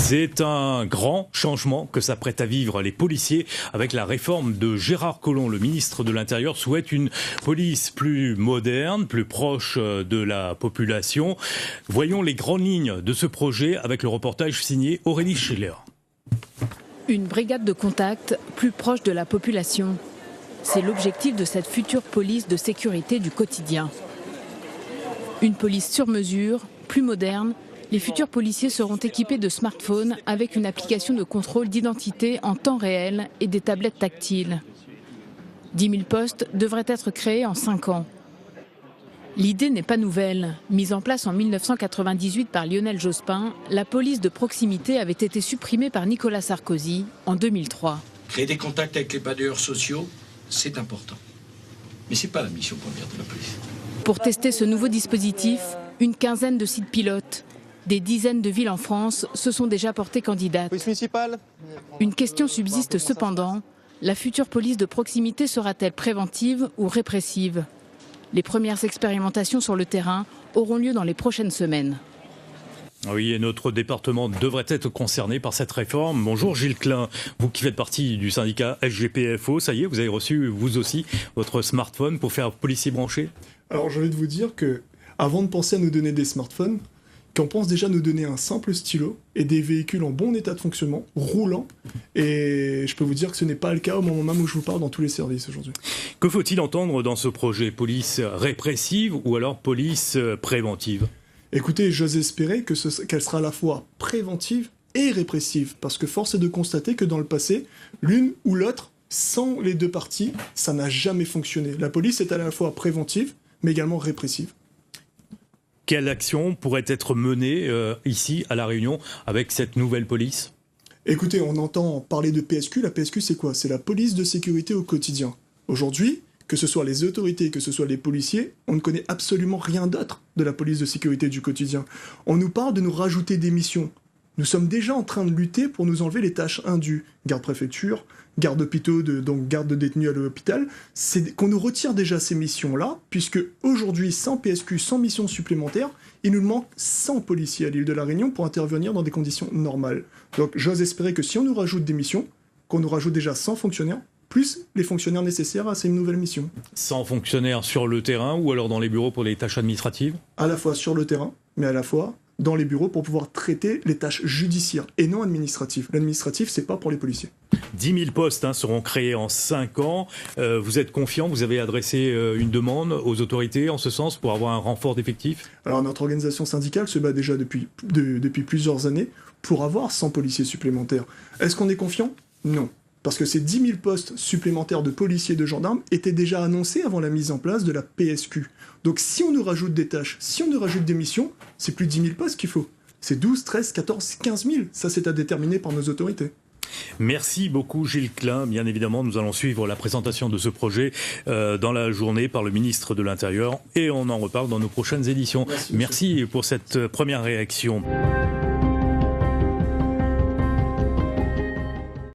C'est un grand changement que s'apprêtent à vivre les policiers avec la réforme de Gérard Collomb. Le ministre de l'Intérieur souhaite une police plus moderne, plus proche de la population. Voyons les grandes lignes de ce projet avec le reportage signé Aurélie Schiller. Une brigade de contact plus proche de la population. C'est l'objectif de cette future police de sécurité du quotidien. Une police sur mesure, plus moderne. Les futurs policiers seront équipés de smartphones avec une application de contrôle d'identité en temps réel et des tablettes tactiles. 10 000 postes devraient être créés en 5 ans. L'idée n'est pas nouvelle. Mise en place en 1998 par Lionel Jospin, la police de proximité avait été supprimée par Nicolas Sarkozy en 2003. Créer des contacts avec les bailleurs sociaux, c'est important. Mais ce n'est pas la mission première de la police. Pour tester ce nouveau dispositif, une quinzaine de sites pilotes. Des dizaines de villes en France se sont déjà portées candidates. Une question subsiste cependant. La future police de proximité sera-t-elle préventive ou répressive? Les premières expérimentations sur le terrain auront lieu dans les prochaines semaines. Oui, et notre département devrait être concerné par cette réforme. Bonjour Gilles Klein, vous qui faites partie du syndicat SGPFO, ça y est, vous avez reçu vous aussi votre smartphone pour faire policier branché? Alors j'ai envie de vous dire que avant de penser à nous donner des smartphones, qu'on pense déjà nous donner un simple stylo et des véhicules en bon état de fonctionnement, roulants. Et je peux vous dire que ce n'est pas le cas au moment même où je vous parle dans tous les services aujourd'hui. Que faut-il entendre dans ce projet? Police répressive ou alors police préventive? Écoutez, j'ose espérer qu'elle sera à la fois préventive et répressive, parce que force est de constater que dans le passé, l'une ou l'autre, sans les deux parties, ça n'a jamais fonctionné. La police est à la fois préventive, mais également répressive. Quelle action pourrait être menée ici à La Réunion avec cette nouvelle police? Écoutez, on entend parler de PSQ. La PSQ, c'est quoi? C'est la police de sécurité au quotidien. Aujourd'hui, que ce soit les autorités, que ce soit les policiers, on ne connaît absolument rien d'autre de la police de sécurité du quotidien. On nous parle de nous rajouter des missions. Nous sommes déjà en train de lutter pour nous enlever les tâches indues. Garde-préfecture, garde d'hôpitaux, donc garde de détenus à l'hôpital. C'est qu'on nous retire déjà ces missions-là, puisque aujourd'hui, sans PSQ, sans mission supplémentaire, il nous manque 100 policiers à l'île de la Réunion pour intervenir dans des conditions normales. Donc j'ose espérer que si on nous rajoute des missions, qu'on nous rajoute déjà 100 fonctionnaires, plus les fonctionnaires nécessaires à ces nouvelles missions. 100 fonctionnaires sur le terrain ou alors dans les bureaux pour les tâches administratives? À la fois sur le terrain, mais à la fois dans les bureaux pour pouvoir traiter les tâches judiciaires et non administratives. L'administratif, c'est pas pour les policiers. 10 000 postes seront créés en 5 ans. Vous êtes confiant? Vous avez adressé une demande aux autorités en ce sens pour avoir un renfort d'effectifs? Alors notre organisation syndicale se bat déjà depuis plusieurs années pour avoir 100 policiers supplémentaires. Est-ce qu'on est confiant? Non. Parce que ces 10 000 postes supplémentaires de policiers et de gendarmes étaient déjà annoncés avant la mise en place de la PSQ. Donc si on nous rajoute des tâches, si on nous rajoute des missions, c'est plus 10 000 postes qu'il faut. C'est 12, 13, 14, 15 000. Ça, c'est à déterminer par nos autorités. Merci beaucoup Gilles Klein. Bien évidemment, nous allons suivre la présentation de ce projet dans la journée par le ministre de l'Intérieur et on en reparle dans nos prochaines éditions. Merci pour cette première réaction.